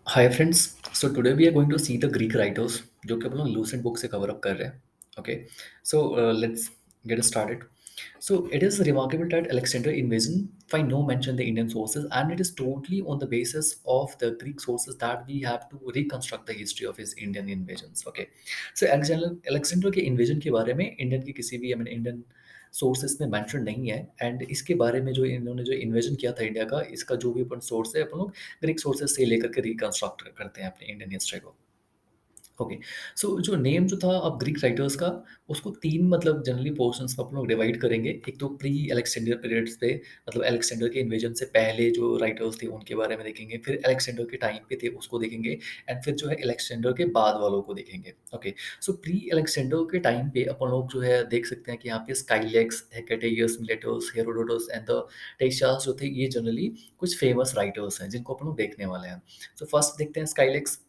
Hi friends. So today we are going to see the Greek writers जो कि हम लोग लूसेंट बुक से कवर अप कर रहे हैं। Okay, so let's get started. So it is remarkable that Alexander invasion find no mention in the Indian sources, and it is totally on the basis of the Greek sources that we have to reconstruct the history of his Indian invasions. Okay, so Alexander के invasion के बारे में Indian की किसी भी Indian sources में mention नहीं है. एंड इसके बारे में जो इन्होंने जो इन्वेजन किया था इंडिया का, इसका जो भी अपन सोर्स है अपन लोग ग्रीक सोर्सेस से लेकर के रिकंस्ट्रक्ट करते हैं अपने इंडियन हिस्ट्री को. ओके, सो जो नेम जो था अब ग्रीक राइटर्स का, उसको तीन मतलब जनरली पोर्शंस में अपन लोग डिवाइड करेंगे. एक तो प्री अलेक्जेंडर पीरियड्स पे, मतलब अलेक्जेंडर के इन्वेजन से पहले जो राइटर्स थे उनके बारे में देखेंगे, फिर अलेक्जेंडर के टाइम पे थे उसको देखेंगे, एंड फिर जो है अलेक्जेंडर के बाद वालों को देखेंगे. ओके, सो प्री अलेक्जेंडर के टाइम पे अपन लोग जो है देख सकते हैं कि यहाँ पे स्काइलेक्स, हेकेटेयस, मिलेटस, हेरोडोटस एंड द टेशियास जो थे, ये जनरली कुछ फेमस राइटर्स हैं जिनको अपन लोग देखने वाले हैं. सो फर्स्ट देखते हैं स्काइलेक्स.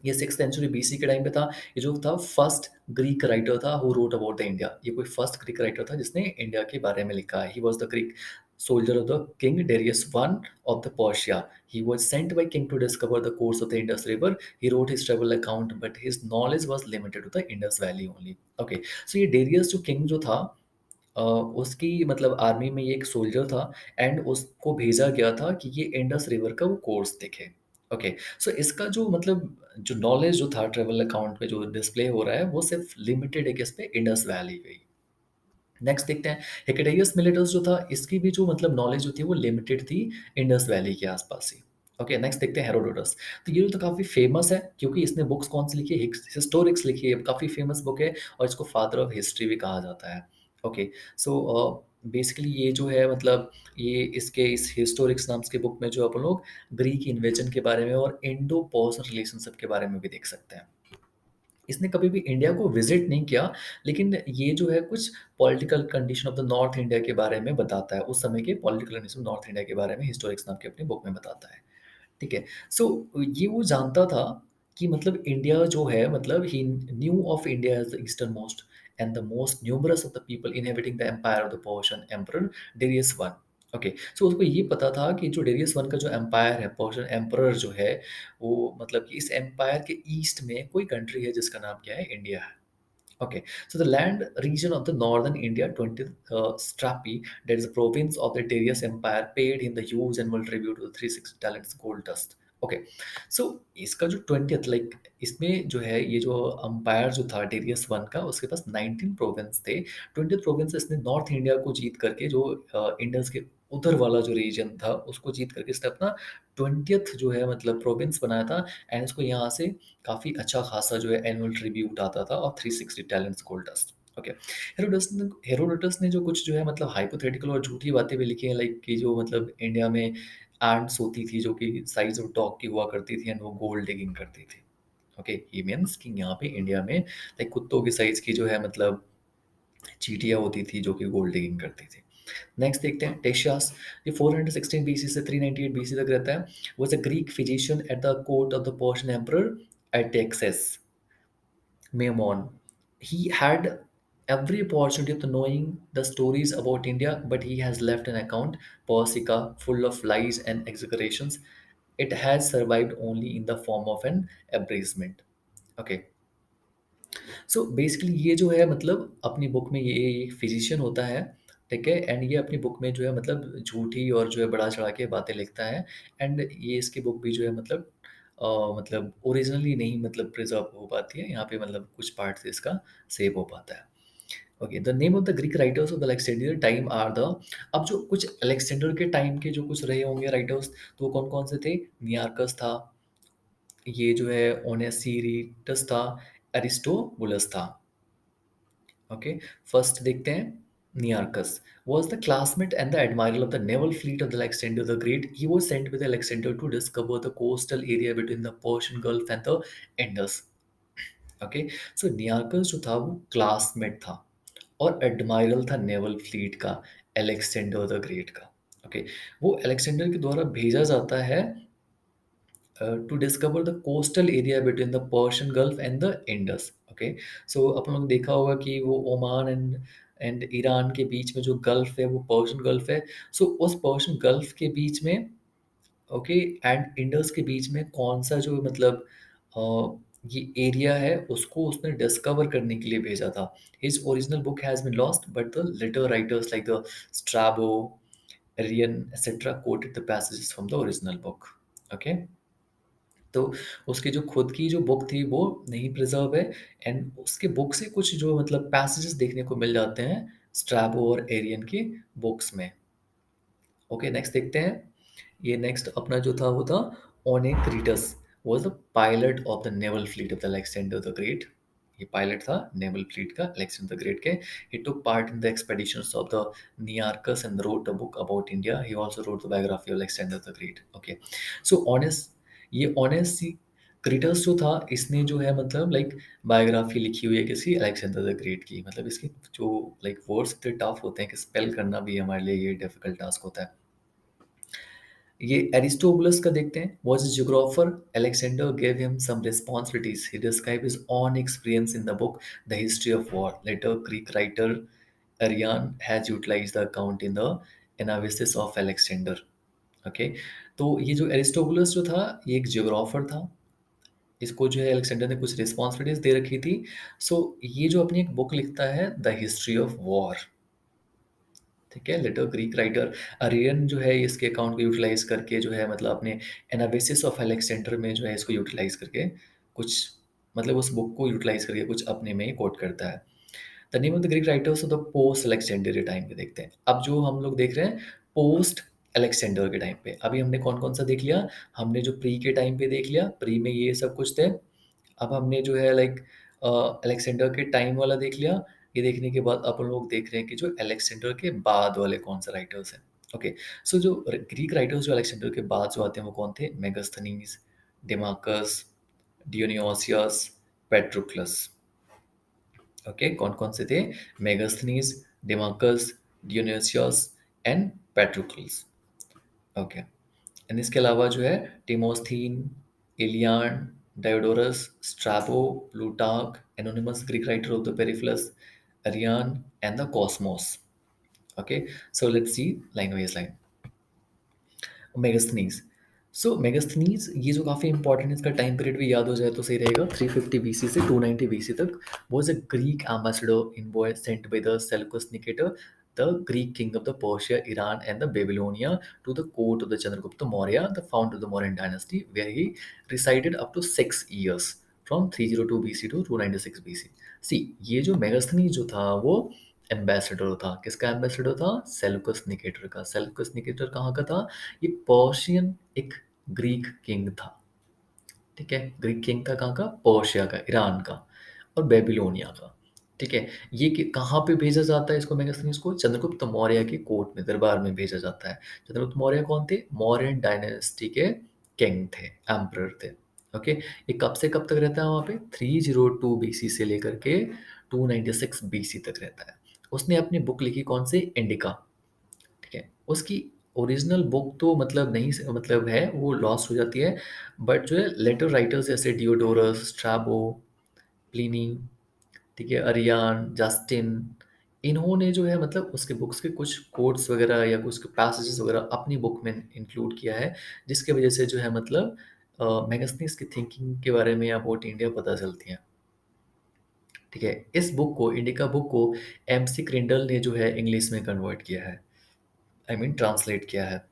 ये 6th सेंचुरी बीसी के टाइम पे था. ये जो था फर्स्ट ग्रीक राइटर था who wrote about the India. ये कोई फर्स्ट ग्रीक राइटर था जिसने इंडिया के बारे में लिखा है. ही was the Greek soldier of the king Darius I of the Persia. He was sent by king to discover the course of the Indus River. He wrote his travel account, but his knowledge was limited to the Indus Valley only. Okay, so ये Darius जो king जो था, उसकी मतलब army में ये एक soldier था, एंड उसको भेजा गया था कि ये इंडस रिवर का वो कोर्स देखे. ओके, सो इसका जो मतलब जो नॉलेज जो था ट्रेवल अकाउंट पे जो डिस्प्ले हो रहा है वो सिर्फ लिमिटेड है किस पे, इंडस वैली पे ही. नेक्स्ट देखते हैं हिकेटेरियस मिलिटस जो था, इसकी भी जो मतलब नॉलेज जो थी वो लिमिटेड थी इंडस वैली के आसपास ही. ओके, नेक्स्ट देखते हैं हेरोडोटस. तो ये तो काफ़ी फेमस है क्योंकि इसने बुक्स कौन सी लिखी है, हिस्टोरिक्स लिखी है, काफ़ी फेमस बुक है, और इसको फादर ऑफ हिस्ट्री भी कहा जाता है. ओके, सो बेसिकली ये जो है मतलब ये इसके इस हिस्टोरिक्स नाम के बुक में जो अपन लोग ग्रीक इन्वेजन के बारे में और इंडो पर्सन रिलेशनशिप के बारे में भी देख सकते हैं. इसने कभी भी इंडिया को विज़िट नहीं किया, लेकिन ये जो है कुछ political condition of the north India के बारे में बताता है. उस समय के पॉलिटिकल कंडीशन नॉर्थ इंडिया के बारे में हिस्टोरिक्स नाम की अपनी बुक में बताता है. ठीक है? सो ये वो जानता था कि मतलब इंडिया जो है मतलब he knew of India as the eastern most and the most numerous of the people inhabiting the empire of the Persian emperor Darius one. Okay, so उसको ये पता था कि जो डेरियस वन का जो एम्पायर है, पर्शियन एम्परर जो है, वो मतलब कि इस एम्पायर के ईस्ट में कोई कंट्री है जिसका नाम क्या है, इंडिया है. Okay, so the land region of the northern India, 20th Strapi, that is a province of the Darius Empire, paid him the huge annual tribute to the 360 talents gold dust. Okay, so इसका जो 20th like इसमें जो है ये जो umpire जो था Darius one का, उसके पास 19 प्रोविंस थे. 20th प्रोविंस इसने नॉर्थ इंडिया को जीत करके जो इंडस के उधर वाला जो रीजन था उसको जीत करके इसने अपना 20th जो है मतलब प्रोविंस बनाया था. एंड इसको यहाँ से काफ़ी अच्छा खासा जो है एनुअल ट्रिब्यूट आता था और 360 talents gold dust. Okay, Herodotus ने जो कुछ जो है मतलब हाइपोथेटिकल और झूठी बातें भी लिखी हैं, लाइक कि जो मतलब इंडिया में एंट्स होती थी जो कि साइज ऑफ डॉग की हुआ करती थी एंड वो गोल्ड डिगिंग करती थी. ओके, ये मीन्स कि यहाँ पे इंडिया में लाइक कुत्तों की साइज की जो है मतलब चींटियाँ होती थी जो कि गोल्ड डिगिंग करती थी. नेक्स्ट देखते हैं टेशियास. ये 416 बीसी से 398 बीसी तक रहता है. Was a Greek physician at the court of the Persian emperor Artaxerxes Memnon. He had every opportunity of knowing the stories about India, but he has left an account, Persica, full of lies and exaggerations. It has survived only in the form of an abridgment. Okay. So basically ये जो है मतलब अपनी book में ये एक physician होता है, ठीक है? एंड ये अपनी बुक में जो है मतलब झूठी और जो है बढ़ा-चढ़ा के बातें लिखता है. एंड ये इसकी बुक भी जो है मतलब ओरिजिनली नहीं मतलब प्रिज़र्व हो पाती है. यहाँ पे मतलब कुछ पार्ट से इसका सेव हो पाता है. Okay, the name of the Greek writers of the Alexandrian time are the. अब जो कुछ अलेक्जेंडर के टाइम के जो कुछ रहे होंगे राइटर्स, तो वो कौन-कौन से थे? नियार्कस था, ये जो है ओनेसिरिटस था, अरिस्टोबुलस था. ओके, फर्स्ट देखते हैं Nearchus was the classmate and the admiral of the naval fleet of the Alexander the Great. He was sent with Alexander to discover the coastal area between the Persian Gulf and the Indus. Okay, so Nearchus जो था वो classmate था और admiral था naval fleet का, Alexander the Great का. Okay, वो Alexander के द्वारा भेजा जाता है to discover the coastal area between the Persian Gulf and the Indus. Okay, so अपन लोग देखा होगा कि वो ओमान एंड ईरान के बीच में जो गल्फ है वो पर्शियन गल्फ है. सो उस पर्शियन गल्फ के बीच में ओके। एंड इंडस के बीच में कौन सा जो मतलब ये एरिया है उसको उसने डिस्कवर करने के लिए भेजा था। His original book has been lost but the later writers like the Strabo, Arrian etcetera quoted the passages from the original book. Okay. तो उसकी जो खुद की जो बुक थी वो नहीं प्रिजर्व है, एंड उसके बुक से कुछ जो मतलब पैसेजेस देखने को मिल जाते हैं स्ट्रैबो और एरियन की बुक्स में। ओके, नेक्स्ट देखते हैं। ये नेक्स्ट अपना जो था वो था Onesicritus was the pilot of the naval fleet of the Alexander the Great. ये पायलट था नेवल फ्लीट का अलेक्जेंडर द ग्रेट के। He took part in the expeditions of the Nearchus and wrote a book about India. He also wrote the biography of Alexander the Great. Okay, so Onesicritus, ये Onesicritus जो था इसने जो है मतलब like biography लिखी हुई है किसी अलेक्जेंडर द ग्रेट की। मतलब इसकी जो लाइक वर्ड्स इतने टफ होते हैं कि स्पेल करना भी हमारे लिए ये डिफिकल्ट टास्क होता है। ये एरिस्टोबुलस का देखते हैं। Was a geographer. Alexander gave him some responsibilities. He described his own experience in the book The History of War. Later Greek writer Arian has utilized the account in the Anabasis of Alexander. Okay, तो ये जो Aristobulus जो था ये एक geographer था। इसको जो है अलेक्जेंडर ने कुछ रिस्पॉन्सिबिलिटीज दे रखी थी। सो ये जो अपनी एक बुक लिखता है द हिस्ट्री ऑफ वॉर। ठीक है, लेटर ग्रीक राइटर अरियन जो है इसके अकाउंट को यूटिलाइज करके जो है मतलब अपने एनाबिसिस ऑफ अलेक्जेंडर में जो है इसको यूटिलाइज करके कुछ मतलब उस बुक को यूटिलाइज करके कुछ अपने में ही कोट करता है। The name of the Greek writers of the post Alexander time पे देखते हैं। अब जो हम लोग देख रहे हैं पोस्ट अलेक्जेंडर के टाइम पे, अभी हमने कौन कौन सा देख लिया। हमने जो प्री के टाइम पे देख लिया, प्री में ये सब कुछ थे। अब हमने जो है लाइक अलेक्जेंडर के टाइम वाला देख लिया। ये देखने के बाद अपन लोग देख रहे हैं कि जो अलेक्जेंडर के बाद वाले कौन से राइटर्स हैं। ओके, सो जो ग्रीक राइटर्स जो अलेक्जेंडर के बाद जो आते हैं वो कौन थे। Megasthenes, Deimachus, Dionysius, Patrocles. Okay, कौन कौन से थे। Megasthenes, Deimachus, Dionysius and Patrocles. Okay, and इसके अलावा जो है Timosthenes, Aelian, Diodorus, Strabo, Plutarch, anonymous Greek writer of the Periplus, Arrian and the Cosmas. Okay, so let's see line wise line. Megasthenes, so Megasthenes ये जो काफ़ी important है, इसका time period भी याद हो जाए तो सही रहेगा। 350 बीसी से 290 बीसी तक was a Greek ambassador in boy Saint by the Seleucus Nicator, the Greek king of the Persia, Iran, and the Babylonia to the court of the Chandragupta Maurya, the founder of the Mauryan dynasty, where he resided up to 6 years from 302 BC to 296 BC. See, ये जो मेगास्थनीज जो था वो ambassador था। किसका ambassador था। Seleucus Nicator का। Seleucus Nicator कहाँ का था। ये पर्शियन एक ग्रीक किंग था। ठीक है, ग्रीक किंग था कहाँ का। पर्शिया का, ईरान का और बेबीलोनिया का। ठीक है, ये कहाँ पे भेजा जाता है इसको मेगास्थनीज को। चंद्रगुप्त मौर्य के कोर्ट में, दरबार में भेजा जाता है। चंद्रगुप्त मौर्य कौन थे। मौर्यन डायनेस्टी के किंग थे, एम्परर थे। ओके, ये कब से कब तक रहता है वहाँ पे। 302 बीसी से लेकर के 296 बीसी तक रहता है। उसने अपनी बुक लिखी कौन सी, इंडिका। ठीक है, उसकी ओरिजिनल बुक तो मतलब नहीं मतलब है वो लॉस्ट हो जाती है, बट जो है लेटर राइटर्स जैसे डियोडोरस, स्ट्रैबो, प्लिनी, ठीक है, अरियान, जस्टिन, इन्होंने जो है मतलब उसके बुक्स के कुछ कोट्स वगैरह या कुछ पैसेजेस वगैरह अपनी बुक में इंक्लूड किया है, जिसके वजह से जो है मतलब मैगस्थनीज की थिंकिंग के बारे में अबाउट इंडिया पता चलती है। ठीक है, इस बुक को, इंडिका बुक को एमसी क्रिंडल ने जो है इंग्लिश में कन्वर्ट किया है, आई मीन ट्रांसलेट किया है।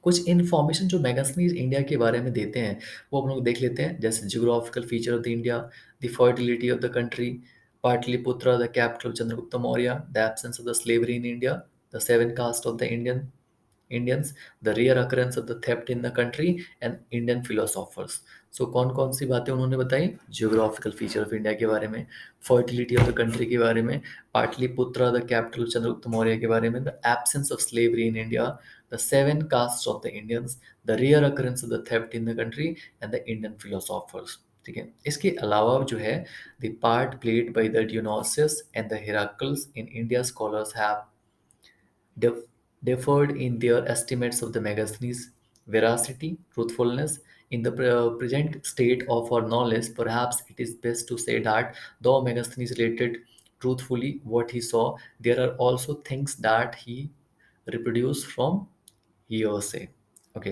कुछ इन्फॉर्मेशन जो मैगजीन्स इंडिया के बारे में देते हैं वो हम लोग देख लेते हैं। जैसे geographical feature of the India, the fertility of the country, Pataliputra the capital Chandragupta Maurya, the absence of the slavery in India, the seven caste of the Indians, the rare occurrence of the theft in the country and Indian philosophers. So कौन कौन सी बातें उन्होंने बताई। Geographical feature of India के बारे में, fertility of the country के बारे में, पाटलिपुत्रा द कैपिटल चंद्रगुप्त मौर्य के बारे में, the absence of slavery in India, the seven castes of the Indians, the rare occurrence of the theft in the country and the Indian philosophers। ठीक है, इसके अलावा जो है the part played by the Dionysius and the Heracles in India, scholars have dif- differed in their estimates of the Megasthenes' veracity, truthfulness. In the present state of our knowledge, perhaps it is best to say that though Megasthenes related truthfully what he saw, there are also things that he reproduced from hearsay. Okay.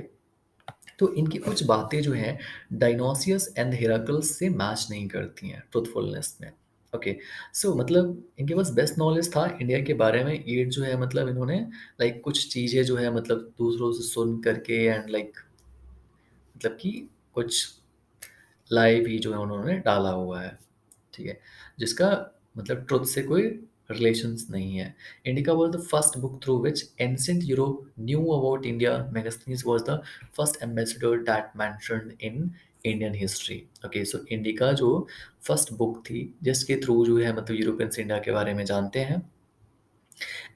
तो इनकी कुछ बातें जो हैं Dionysius and हेराकल्स से match नहीं करती हैं ट्रुथफुलनेस में। ओके, सो मतलब इनके पास बेस्ट नॉलेज था इंडिया के बारे में। ये जो है मतलब इन्होंने लाइक कुछ चीज़ें जो है मतलब दूसरों से सुन करके एंड लाइक मतलब कि कुछ लाई भी जो है उन्होंने डाला हुआ है, ठीक है, जिसका मतलब ट्रुथ से कोई रिलेशंस नहीं है। Indica was the first book through which ancient Europe knew about India. Megasthenes was the first ambassador that mentioned in Indian history. Okay, so indica जो फर्स्ट बुक थी जिसके थ्रू जो है मतलब यूरोपियंस इंडिया के बारे में जानते हैं।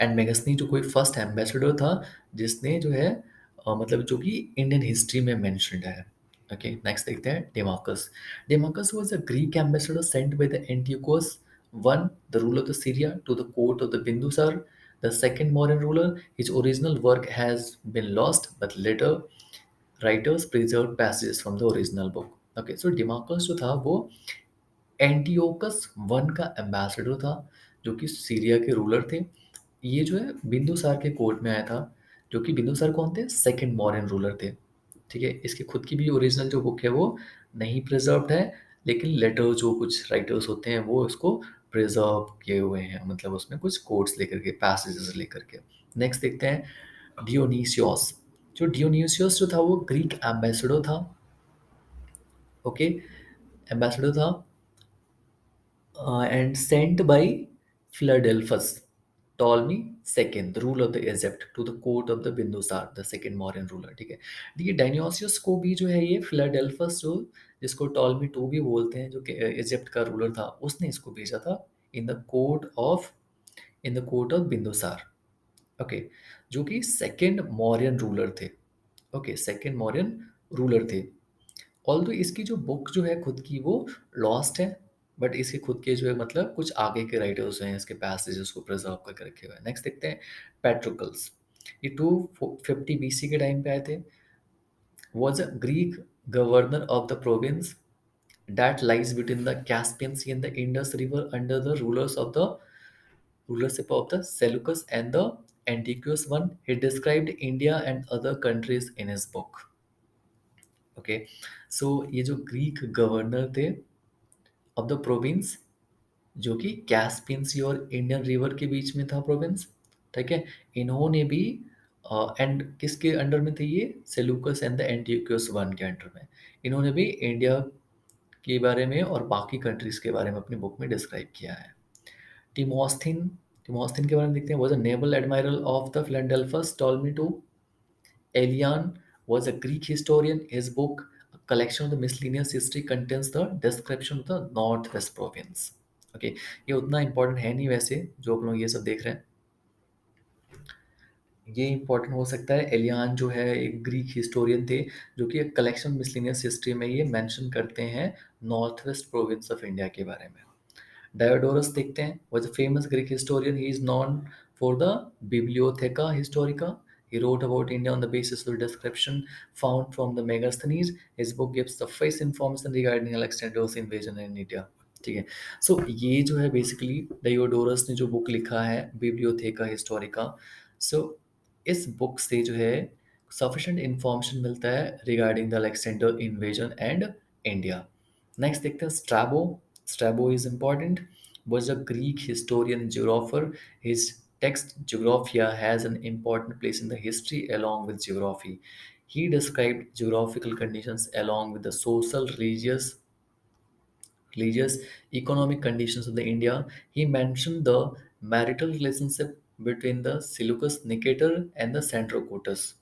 एंड मेगसनी जो कोई फर्स्ट एम्बेसडर था जिसने जो है मतलब जो कि इंडियन हिस्ट्री में मेंशन्ड है। ओके, नेक्स्ट देखते हैं Deimachus. Deimachus was a Greek ambassador sent by the Antiochus one, the ruler of the Syria, to the court of the Bindusara, the second Mauryan ruler. His original work has been lost but later writers preserve passages from the original book. Okay, so Deimachus जो था वो Antiochus one का ambassador था जो कि Syria के ruler थे। ये जो है बिंदुसार के कोर्ट में आया था, जो कि बिंदुसार कौन थे? सेकंड मौर्यन रूलर थे। ठीक है, इसकी खुद की भी ओरिजिनल जो बुक है वो नहीं प्रिजर्व्ड है, लेकिन लेटर जो कुछ राइटर्स होते हैं वो इसको प्रिजर्व किए हुए हैं, मतलब उसमें कुछ कोट्स लेकर के, पैसेजेस लेकर के। नेक्स्ट देखते हैं डियोनीसियोस। जो डियोनीसियोस जो था वो ग्रीक एम्बेसडर था। ओके, एम्बेसडर था and sent by Philadelphus, Ptolemy II, the ruler of the Egypt, to the court of the Bindusar, the second Mauryan ruler। ठीक है, देखिए डायनियोसियस को भी जो है ये फिलाडेल्फस जो जिसको टॉलमी टू भी बोलते हैं, जो कि इजिप्ट का रूलर था, उसने इसको भेजा था in the court of Bindusara. Okay, जो कि सेकेंड मौर्यन रूलर थे। ओके, सेकेंड मौर्यन रूलर थे। ऑल्दो इसकी जो बुक जो है खुद की वो लॉस्ट है, बट इसके खुद के जो है मतलब कुछ आगे के राइटर्स हैं इसके पैसेजेस को प्रिजर्व करके रखे हुए हैं। नेक्स्ट देखते हैं पेट्रोकल्स। ये 250 बीसी के टाइम पे आए थे। Was a Greek governor of the province that lies between the Caspian Sea and the Indus River under the rulership of the Seleucus and the Antiochus one. He described India and other countries in his book. Okay, so ये जो Greek governor थे of the province, जो कि Caspian सी और Indian river के बीच में था प्रोविंस, ठीक है, इन्होंने भी एंड किसके अंडर में थे ये? सेलूकस एंड द एंटियोकस वन के अंडर में। इन्होंने भी इंडिया के बारे में और बाकी कंट्रीज के बारे में अपनी बुक में डिस्क्राइब किया है। टिमोस्थिन, टिमोस्थिन के बारे में देखते हैं। Was a naval admiral of the Philadelphus Ptolemy two. Elian was a Greek historian. His book, a collection of the miscellaneous history, contains the description of the Northwest province. Okay, ये उतना important है नहीं वैसे जो आप लोग ये सब देख रहे हैं। ये इम्पोर्टेंट हो सकता है। एलियान जो है एक ग्रीक हिस्टोरियन थे जो कि एक कलेक्शन मिसलिनियस हिस्ट्री में ये मेंशन करते हैं north west province of India के बारे में। Diodorus देखते हैं, was a famous Greek historian. He is known for the Bibliotheca Historica. He wrote about India on the basis of the description found from the Megasthenes. His book gives the first information regarding Alexander's invasion in India. ठीक है, सो ये जो है basically डायोडोरस ने जो book लिखा है बिब्लियोथेका Historica, सो इस बुक से जो है सफिशिएंट इंफॉर्मेशन मिलता है regarding the Alexander invasion and India. Next देखते हैं Strabo. Strabo is important, was a Greek historian and geographer. His text Geographia has an important place in the history along with geography. He described geographical conditions along with the social, religious, economic conditions of the India. He mentioned the marital relationship between the Seleucus Nicator and the Sandrocotus.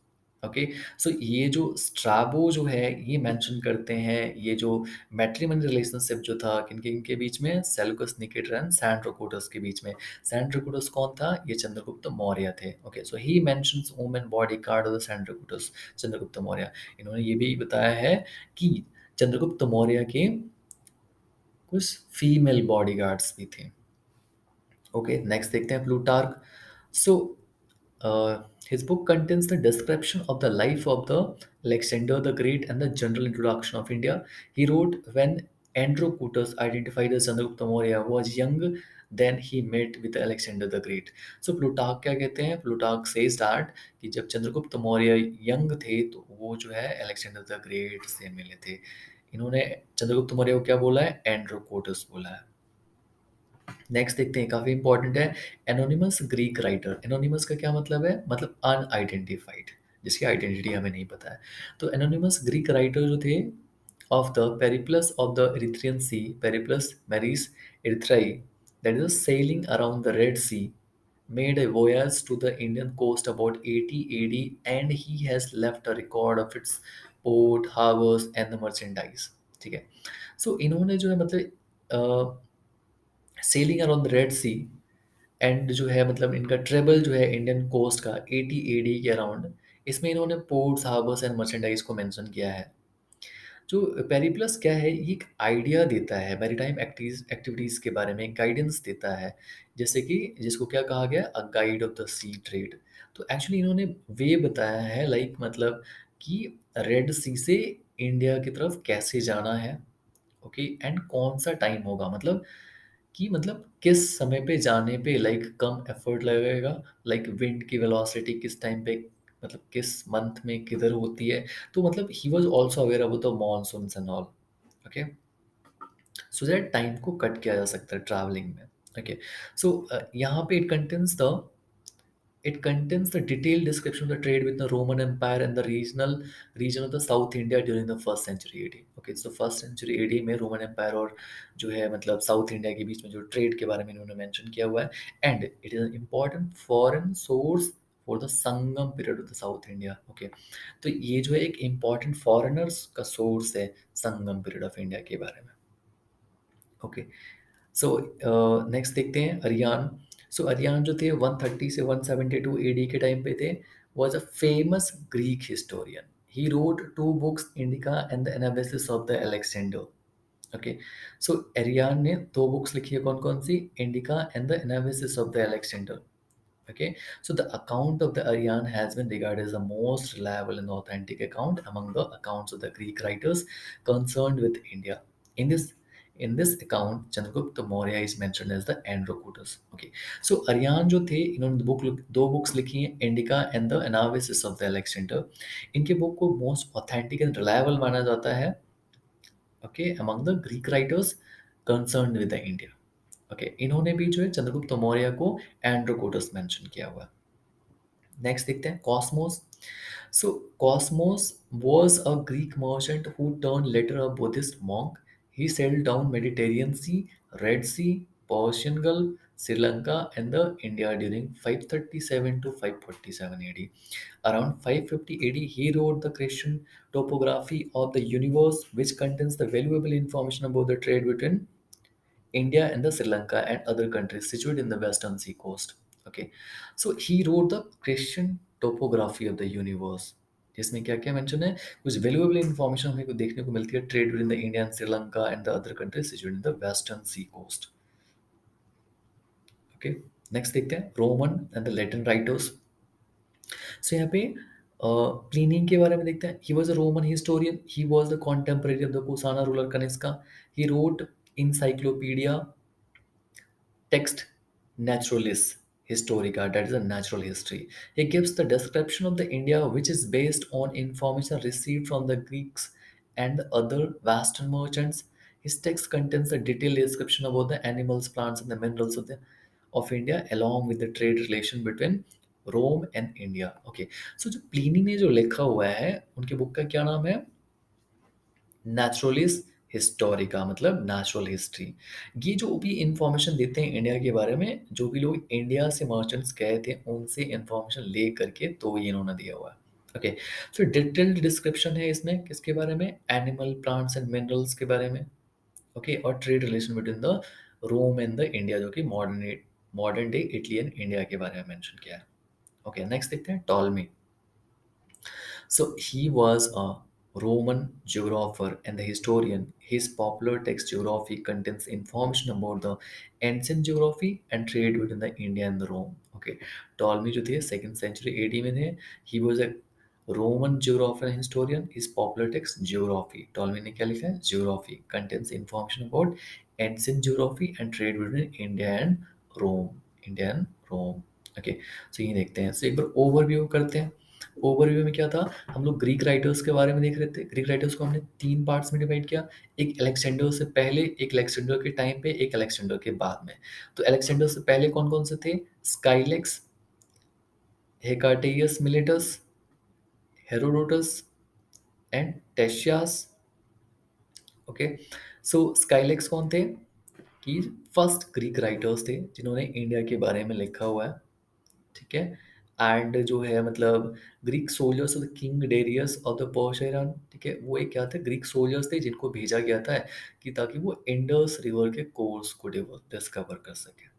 Okay, so ये जो स्ट्राबो जो है ये mention करते हैं ये जो matrimony relationship जो था किनके इनके बीच में, सेलुकस निकेटर एंड सैंड्रोकोटस के बीच में। सैंड्रोकोटस कौन था? ये चंद्रगुप्त मौर्य थे। Okay, so he mentions women body card of the Sandrocottus, Chandragupta Maurya. इन्होंने ये भी बताया है कि चंद्रगुप्त मौर्य के कुछ फीमेल बॉडीगार्ड्स भी थे। ओके, नेक्स्ट देखते हैं Plutarch. So his book contains the description of the life of the Alexander the Great and the general introduction of India. He wrote when Androcutus identified as Chandragupta Maurya was young, then he met with Alexander the great. So Plutarch क्या कहते हैं, Plutarch says that कि जब Chandragupta Maurya young थे तो वो जो है अलेक्जेंडर द ग्रेट से मिले थे। इन्होंने चंद्रगुप्त मौर्य को क्या बोला है, एंड्रोकोटस बोला है। नेक्स्ट देखते हैं, काफी इंपॉर्टेंट है, एनोनिमस ग्रीक राइटर। एनोनिमस का क्या मतलब है, मतलब अनआइडेंटिफाइड, जिसकी आइडेंटिटी हमें नहीं पता है। तो एनोनिमस ग्रीक राइटर जो थे, of the Periplus of the Erythraean sea, Periplus Maris Erythraei, that is sailing around the Red Sea, made a voyage to the Indian coast about 80 AD, and he has left a record of its port, harbors and the merchandise। ठीक है, सो इन्होंने जो है मतलब sailing around the Red Sea, and जो है मतलब इनका ट्रेवल जो है इंडियन कोस्ट का 80 एडी के अराउंड, इसमें इन्होंने पोर्ट्स, हार्बर्स एंड मर्चेंडाइज को मेंशन किया है। जो पेरिप्लस क्या है, ये एक आइडिया देता है मैरीटाइम एक्टिविटीज़ के बारे में, गाइडेंस देता है, जैसे कि जिसको क्या कहा गया, a guide of the sea trade. तो एक्चुअली इन्होंने वे बताया है, लाइक मतलब कि रेड सी से इंडिया की तरफ कैसे जाना है, ओके, एंड कौन सा टाइम होगा, मतलब कि मतलब किस समय पे जाने पे लाइक कम एफर्ट लगेगा, लाइक विंड की वेलोसिटी किस टाइम पे, मतलब किस मंथ में किधर होती है। तो मतलब he was also aware about the monsoons and all, okay, so that time को कट किया जा सकता है ट्रैवलिंग में। ओके, सो यहाँ पे it contains the detailed description of the trade with the Roman Empire and the region of the South India during the first century AD। Okay, so first century AD में Roman empire और जो है मतलब south India के बीच में जो trade के बारे में इन्होंने मेंशन किया हुआ है। And it is an important foreign source for the Sangam period of the south India. Okay, तो ये जो है एक इम्पॉर्टेंट फॉरेनर्स का सोर्स है संगम पीरियड ऑफ इंडिया के बारे में। ओके, सो नेक्स्ट देखते हैं अरियान। सो अरियान जो थे 130 से 172 एडी के टाइम पे थे, was a famous Greek historian. He wrote two books, Indica and the Anabasis of the Alexander. Okay, so Arrian ने दो बुक्स लिखी है, कौन कौन सी, Indica and the Anabasis of the Alexander. Okay, so the account of the Aryan has been regarded as the most reliable and authentic account among the accounts of the Greek writers concerned with India. In this in this account, Chandragupta Maurya is mentioned as the Androcotus. Okay, so Aryan जो थे, इन्होंने दो books लिखी हैं, indica and the Anabasis of the Alexander. इनके book को most authentic and reliable माना जाता है, okay, among the Greek writers concerned with the India. Okay, इन्होंने भी जो है चंद्रगुप्त मौर्य को एंड्रोकोटस मेंशन किया हुआ है। नेक्स्ट देखते हैं Cosmos. So Cosmos was a Greek merchant who turned later a Buddhist monk. He sailed down Mediterranean Sea, Red Sea, Persian Gulf, Sri Lanka, and the India during 537 to 547 AD. Around 550 AD, he wrote the Christian topography of the universe, which contains the valuable information about the trade between India and the Sri Lanka and other countries situated in the western sea coast. Okay, so he wrote the Christian topography of the universe, जिसमें क्या क्या mention है, कुछ valuable information हमें को देखने को मिलती है, trade within the India and एंड Lanka and the other countries situated in the western sea coast. Okay, next देखते हैं Roman and the Latin writers. So यहाँ पे प्लिनी के बारे में देखते हैं। He was a Roman historian, he was the contemporary of the Kushana ruler Kanishka. He wrote encyclopedia text naturalis historica, that is a natural history. He gives the description of the India which is based on information received from the Greeks and the other western merchants. His text contains a detailed description about the animals, plants and the minerals of India along with the trade relation between Rome and India। Okay, so जो Pliny ने जो लिखा हुआ है उनके book का क्या नाम है, नेचुरलिस्ट हिस्टोरिका, मतलब नेचुरल हिस्ट्री। ये जो भी इंफॉर्मेशन देते हैं इंडिया के बारे में, जो भी लोग इंडिया से मर्चेंट्स गए थे उनसे इंफॉर्मेशन ले करके तो ये इन्होंने दिया हुआ है। ओके, सो डिटेल्ड डिस्क्रिप्शन है इसमें किसके बारे में, एनिमल, प्लांट्स एंड मिनरल्स के बारे में। ओके, और trade relation between the Rome and the India, जो कि modern day Italy and India के बारे में मेंशन किया है। ओके, नेक्स्ट देखते हैं Ptolemy. So he was a Roman geographer and the historian. His popular text Geography contains information about the ancient geography and trade between the India and the Rome. Okay, Ptolemy जो थे second century AD में थे. He was a Roman geographer and historian. His popular text Geography. Ptolemy ने क्या लिखा है? Geography contains information about ancient geography and trade between India and Rome. Okay, so ये देखते हैं। सो एक बार ओवरव्यू करते हैं। ओवरव्यू में क्या था, हम लोग ग्रीक राइटर्स के बारे में देख रहे थे। ग्रीक राइटर्स को हमने 3 पार्ट्स में डिवाइड किया। एक अलेक्जेंडर से पहले, एक अलेक्जेंडर के टाइम पे, एक अलेक्जेंडर के बाद में। तो अलेक्जेंडर से पहले कौन-कौन से थे? स्काइलेक्स, हेकाटियस मिलेटस, हेरोडोटस एंड टेशियास। ओके, सो स्काइलेक्स कौन थे? कि फर्स्ट ग्रीक राइटर्स थे जिन्होंने इंडिया के बारे में लिखा हुआ है, ठीक है? एंड जो है मतलब Greek soldiers of the king Darius of the Persia Iran, ठीक है? वो एक क्या थे? ग्रीक सोल्जर्स थे जिनको भेजा गया था कि ताकि वो इंडस रिवर के कोर्स को डिस्कवर कर सकें,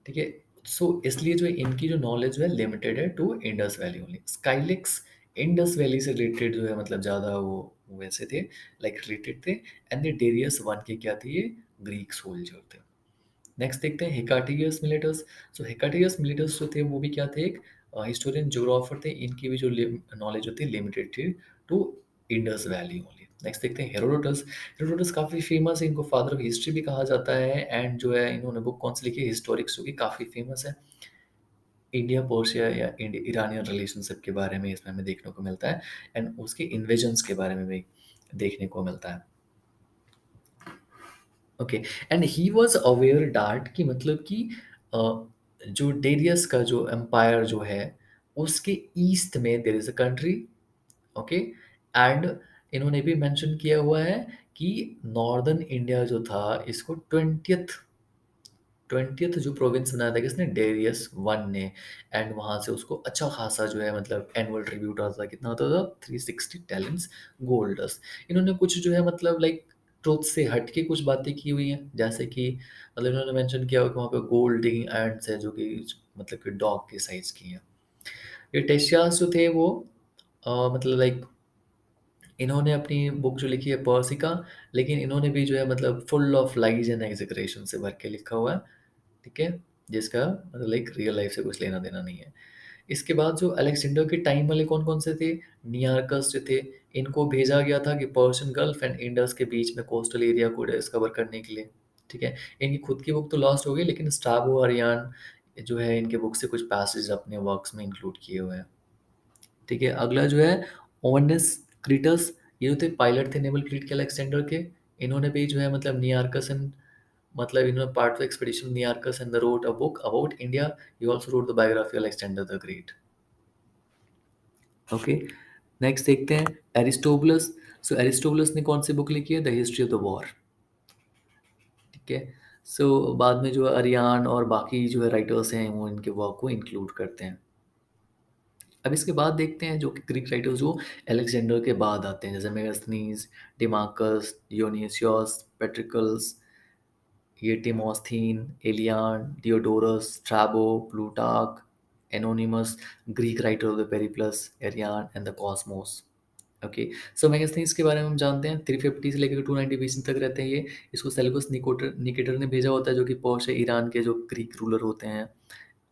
ठीक है? सो इसलिए जो इनकी जो नॉलेज है लिमिटेड है to Indus valley only. Scylax Indus valley से रिलेटेड जो है मतलब ज़्यादा वो वैसे थे, लाइक रिलेटेड थे। एंड द डेरियस वन के क्या थे? ये ग्रीक सोल्जर थे। नेक्स्ट देखते हैं हेकाटियस मिलेटस। सो हेकाटियस मिलेटस जो थे वो भी क्या थे? एक हिस्टोरियन ज्योग्राफर थे। इनकी भी जो नॉलेज होती है लिमिटेड थी to Indus valley only. Next देखते हैं हेरोडोटस। हेरोडोटस काफ़ी फेमस है, इनको फादर ऑफ हिस्ट्री भी कहा जाता है। एंड जो है इन्होंने बुक कौन सी लिखी है? हिस्टोरिक्स, जो कि काफ़ी फेमस है। इंडिया पर्शिया या ईरानियन रिलेशनशिप के बारे में इसमें हमें देखने को मिलता है। एंड उसके इन्वेजन्स के बारे में भी देखने को मिलता है। Okay, and he was aware that कि मतलब कि अ, जो डेरियस का जो एम्पायर जो है उसके ईस्ट में there is a country. Okay, and इन्होंने भी मेंशन किया हुआ है कि नॉर्दर्न इंडिया जो था इसको 20th जो प्रोविंस बनाया था किसने? डेरियस वन ने। एंड वहाँ से उसको अच्छा खासा जो है मतलब एनुअल ट्रिब्यूट आता था। कितना होता था? 360 टैलेंट्स गोल्ड डस्ट। इन्होंने कुछ जो है मतलब लाइक ट्रुथ से हट के कुछ बातें की हुई हैं, जैसे कि मतलब इन्होंने मेंशन किया हुआ कि वहाँ पे गोल्ड डिगिंग एंड्स है जो कि मतलब कि डॉग के साइज़ की हैं। ये टेशियास जो थे वो मतलब लाइक इन्होंने अपनी बुक जो लिखी है पर्सिका, लेकिन इन्होंने भी जो है मतलब full of lies and exaggeration से भर के लिखा हुआ है। ठीक है? जिसका मतलब लाइक रियल लाइफ से कुछ लेना-देना नहीं है। इसके बाद जो अलेक्जेंडर के टाइम वाले कौन-कौन से थे? नियार्कस जो थे, इनको भेजा गया था कि पर्शियन गल्फ एंड इंडस के बीच में कोस्टल एरिया को डिस्कवर करने के लिए, ठीक है? इनकी खुद की बुक तो लॉस्ट हो गई, लेकिन स्ट्रैबो और यान जो है इनके बुक से कुछ पैसेज अपने वर्क्स में इंक्लूड किए हुए हैं। ठीक है? अगला जो है ओवेनस क्रीटस, ये जो थे पायलट थे नेवल फ्लीट के अलेक्जेंडर के। इन्होंने भी जो है मतलब नियार्कस एंड मतलब इन्होंने part of expedition Nearchus and the wrote a book about India. He also wrote the biography of Alexander the Great. Okay, next देखते हैं एरिस्टोबुलस। सो एरिस्टोबुलस ने कौन सी बुक लिखी है? The history of the war. ठीक है? सो बाद में जो है अरियान और बाकी जो है राइटर्स हैं वो इनके वर्क को इंक्लूड करते हैं। अब इसके बाद देखते हैं जो कि ग्रीक राइटर्स जो अलेक्जेंडर के बाद आते हैं, जैसे मेगास्थनीज, डिमार्कस, डियोनीसियस, पेट्रिकल्स, ये Timosthenes, Aelian, Diodorus, Strabo, Plutarch, anonymous, Greek writer of the Periplus, Arrian and the Cosmas. Okay, so Megasthenes के बारे में हम जानते हैं 350 से लेकर 290 बीसी तक रहते हैं ये। इसको सेल्यूकस निकेटर ने भेजा होता है, जो कि पर्शिया ईरान के जो ग्रीक रूलर होते हैं।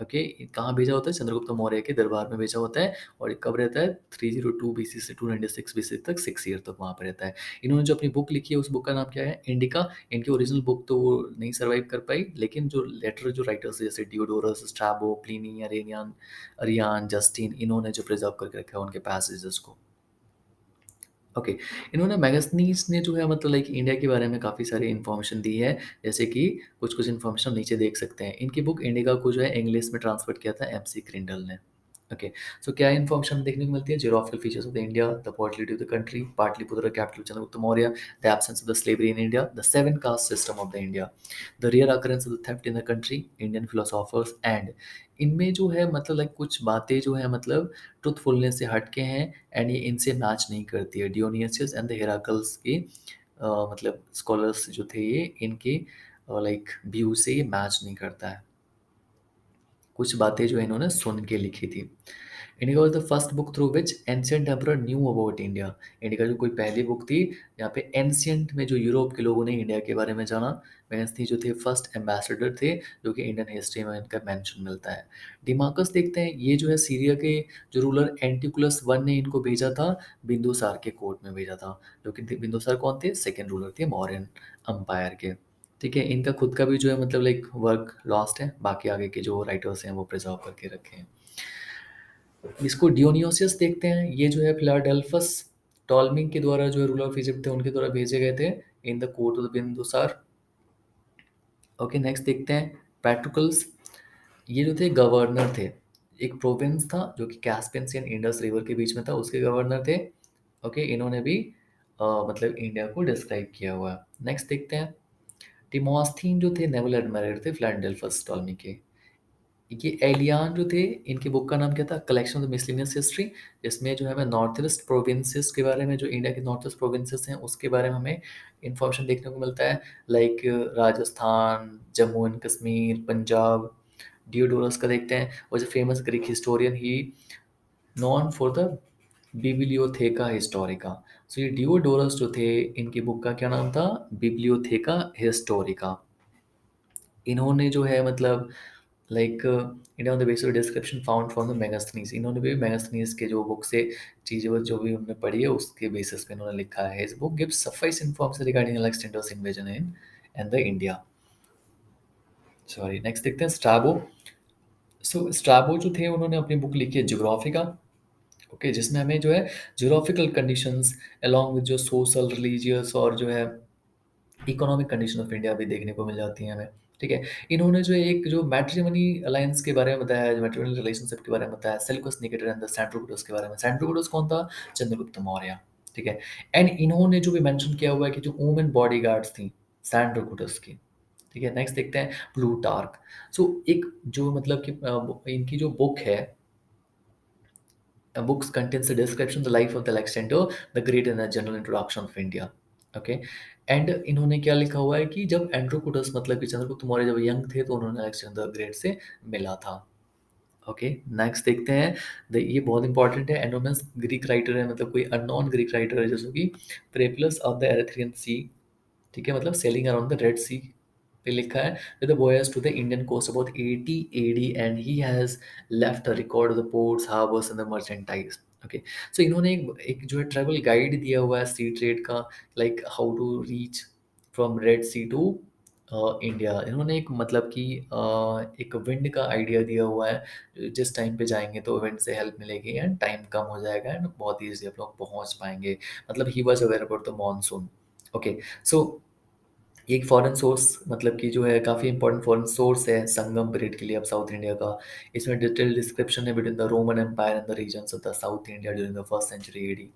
ओके, कहाँ भेजा होता है? चंद्रगुप्त मौर्य के दरबार में भेजा होता है। और ये कब रहता है? 302 बीसी से 296 बीसी तक 6 ईयर तक वहाँ पे रहता है। इन्होंने जो अपनी बुक लिखी है उस बुक का नाम क्या है? इंडिका। इनकी ओरिजिनल बुक तो वो नहीं सर्वाइव कर पाई, लेकिन जो लेटर जो राइटर्स हैं जैसे Diodorus, Strabo, Pliny, Ariyan, Justin, इन्होंने जो प्रिजर्व करके रखा है उनके पैसेजेस को। ओके, इन्होंने मैगज़नीज़ ने जो है मतलब लाइक इंडिया के बारे में काफ़ी सारी इन्फॉर्मेशन दी है, जैसे कि कुछ-कुछ इन्फॉर्मेशन हम नीचे देख सकते हैं। इनकी बुक इंडिका को जो है इंग्लिश में ट्रांसलेट किया था एमसी क्रिंडल ने। ओके, सो क्या इन्फॉर्मेशन देखने को मिलती है? Geographical features of the India, the fertility of the country, Pataliputra capital Chandragupta Maurya, the absence of the slavery in India, the 7 caste system of the India, the rare occurrence of the theft in the country, Indian philosophers and इनमें जो है मतलब like कुछ बातें जो है मतलब truthfulness से हट के हैं एंड ये इनसे मैच नहीं करती है। डियोनिसियस एंड द हेराकल्स के मतलब स्कॉलर्स जो थे ये इनके लाइक व्यू से ये मैच नहीं करता है। कुछ बातें जो इन्होंने सुन के लिखी थी। Indica was the first book through which ancient emperor knew about India. Indica जो कोई पहली बुक थी यहाँ पे एंशियंट में जो यूरोप के लोगों ने इंडिया के बारे में जाना। वेनेस्ली जो थे फर्स्ट एम्बेसडर थे जो कि इंडियन हिस्ट्री में इनका मेंशन मिलता है। डिमार्कस देखते हैं, ये जो है सीरिया के जो रूलर एंटिकुलस वन ने इनको भेजा था, बिंदुसार के कोर्ट में भेजा था। जो कि बिंदुसार कौन थे, सेकेंड रूलर थे मौर्यन अम्पायर के। ठीक है, इनका खुद का भी जो है मतलब लाइक वर्क लॉस्ट है, बाकी आगे के जो राइटर्स हैं वो प्रिजर्व करके रखे हैं। इसको डियोनियोसियस देखते हैं, ये जो है फिलाडेल्फस टॉलमी के द्वारा जो है रूलर ऑफ इजिप्ट थे उनके द्वारा भेजे गए थे in the court of Bindusara. Okay, next देखते हैं पैट्रिकल्स। ये जो थे गवर्नर थे, एक प्रोविंस था जो कि Caspian sea and Indus river के बीच में था, उसके गवर्नर थे। ओके, इन्होंने भी मतलब इंडिया को डिस्क्राइब किया हुआ है। नेक्स्ट देखते हैं टिमोस्थीन जो थे नेवल एडमिरल थे फिलाडेल्फस टॉलमी के। ये एलियान जो थे, इनकी बुक का नाम क्या था, collection of the miscellaneous history. इसमें जो है हमें नॉर्थ ईस्ट प्रोविंसेस के बारे में, जो इंडिया के नॉर्थ ईस्ट प्रोविंसेस हैं उसके बारे में हमें इंफॉर्मेशन देखने को मिलता है। Like Rajasthan, Jammu and Kashmir, Punjab. Diodorus का देखते हैं, और जो famous Greek historian he known for the Bibliotheca Historica. So ये डियोडोरस जो थे, इनकी बुक का क्या नाम था, बिब्लियोथेका हिस्टोरिका। इन्होंने जो है मतलब like India on the basis of description found from the Megasthenes, इन्होंने भी मेगास्थनीज के जो बुक से चीज़ें वो जो भी उन्होंने पढ़ी है उसके बेसिस पे इन्होंने लिखा है। इस book gives suffice information regarding Alexander's invasion in and the India. Sorry, next देखते हैं स्ट्रैबो। सो स्ट्रैबो जो थे उन्होंने अपनी बुक लिखी है ज्योग्राफी का। ओके, जिसमें हमें जो है ज्योग्राफिकल कंडीशंस अलॉन्ग विद जो सोशल, रिलीजियस और जो है इकोनॉमिक कंडीशन ऑफ इंडिया भी देखने को मिल जाती हैं हमें। ठीक है, इन्होंने जो एक जो मैट्रिमनी अलायंस के बारे में बताया, जो मैट्रिमोनियल रिलेशनशिप के बारे में बताया, सेल्यूकस निकेटर एंड द सेंट्रोकुटस के बारे में। सेंट्रोकुटस कौन था, चंद्रगुप्त मौर्य। ठीक है, एंड इन्होंने जो भी मेंशन किया हुआ है कि जो वुमेन बॉडीगार्ड्स थी सेंट्रोकुटस की। ठीक है, नेक्स्ट देखते हैं प्लूटार्क। सो एक जो मतलब कि इनकी जो बुक है, books contains a description of the life of the Alexander the Great and a general introduction of India. Okay, and इन्होंने क्या लिखा हुआ है कि जब एंड्रोकुटस मतलब कि चंद्रगुप्त मौर्य जब यंग थे तो उन्होंने अलेक्जेंडर ग्रेट से मिला था। ओके, नेक्स्ट देखते हैं ये बहुत इंपॉर्टेंट है। एनोमस ग्रीक राइटर है, मतलब कोई अननोन ग्रीक राइटर है, जैसे कि प्रेपलस ऑफ द एरेथ्रियन सी। ठीक है, मतलब सेलिंग अराउंड द रेड सी पे लिखा है with the voyage to the Indian coast about 80 AD and he has left a record of the ports, harbors and the merchandise. Okay, so इन्होंने एक जो है ट्रैवल गाइड दिया हुआ है सी ट्रेड का, like how to reach from red sea to India. इन्होंने एक मतलब कि एक विंड का आइडिया दिया हुआ है, जिस टाइम पे जाएंगे तो विंड से हेल्प मिलेगी एंड टाइम कम हो जाएगा एंड बहुत ईजी आप लोग पहुंच पाएंगे। मतलब he was aware about the monsoon. Okay, so एक फॉरेन सोर्स मतलब कि जो है काफ़ी इंपॉर्टेंट फॉरेन सोर्स है संगम पीरियड के लिए अब साउथ इंडिया का। इसमें डिटेल डिस्क्रिप्शन है between the Roman empire and the regions of the south India during the first century AD.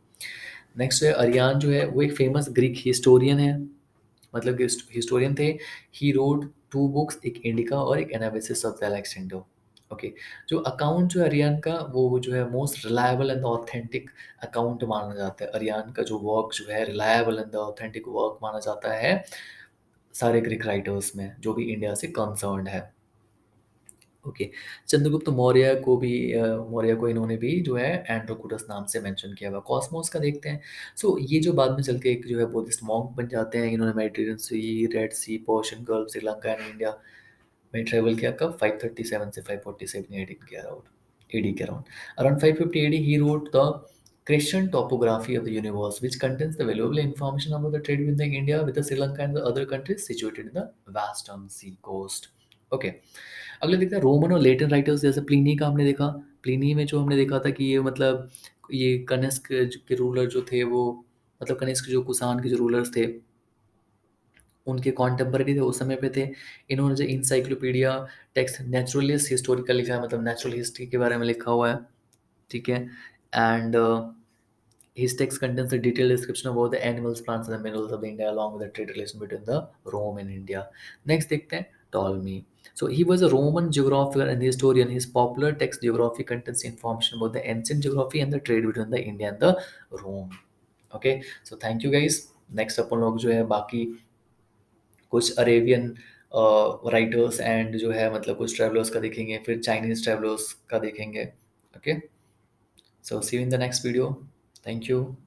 Next है अरियान, जो है वो एक फेमस ग्रीक हिस्टोरियन है, मतलब कि हिस्टोरियन थे। ही रोड टू बुक्स, एक इंडिका और एक analysis of the Alexander. Okay, जो अकाउंट जो है अरियान का, वो जो है most reliable and authentic account माना जाता है। अरियान का जो वर्क जो है रिलायबल एंड ऑथेंटिक वर्क माना जाता है सारे ग्रीक राइटर्स में जो भी इंडिया से कंसर्न्ड है। ओके, चंद्रगुप्त मौर्य को भी मौर्य को इन्होंने भी जो है एंड्रोकुटस नाम से मेंशन किया हुआ। कॉस्मोस का देखते हैं। सो ये जो बाद में चल के एक जो है बुद्धिस्ट मॉन्क बन जाते हैं। इन्होंने Mediterranean Sea, Red Sea, Persian Gulf, Sri Lanka and India में ट्रेवल किया। कब, 537 से 547 एडी के अराउंड, एडी के around. Around 550 AD he wrote the Christian topography of the universe, which contains the valuable information about the trade between India with the Sri Lanka and the other countries situated in the western sea coast. Okay. अगले देखते हैं Roman और Latin writers, जैसे Pliny का हमने देखा। Pliny में जो हमने देखा था कि ये मतलब ये कनिष्क के रूलर जो थे वो, मतलब कनिष्क जो कुषाण के जो रूलर्स थे उनके कॉन्टेम्पररी थे, उस समय पे थे। इन्होंने जो इंसाइक्लोपीडिया टेक्स्ट नेचुरलिस्ट हिस्टोरिकल लिखा है, मतलब नेचुरल हिस्ट्री के बारे में लिखा हुआ है। ठीक है, and his text contains a detailed description about the animals, plants, and the minerals of the India, along with the trade relation between the Rome and India. Next देखते हैं Ptolemy. So he was a Roman geographer and historian. His popular text Geography contains information about the ancient geography and the trade between the India and the Rome. Okay, so thank you guys. Next अपन लोग जो है बाकी कुछ Arabian writers and जो है मतलब कुछ travellers का देखेंगे, फिर चाइनीज ट्रेवलर्स का देखेंगे। Okay, So see you in the next video. Thank you.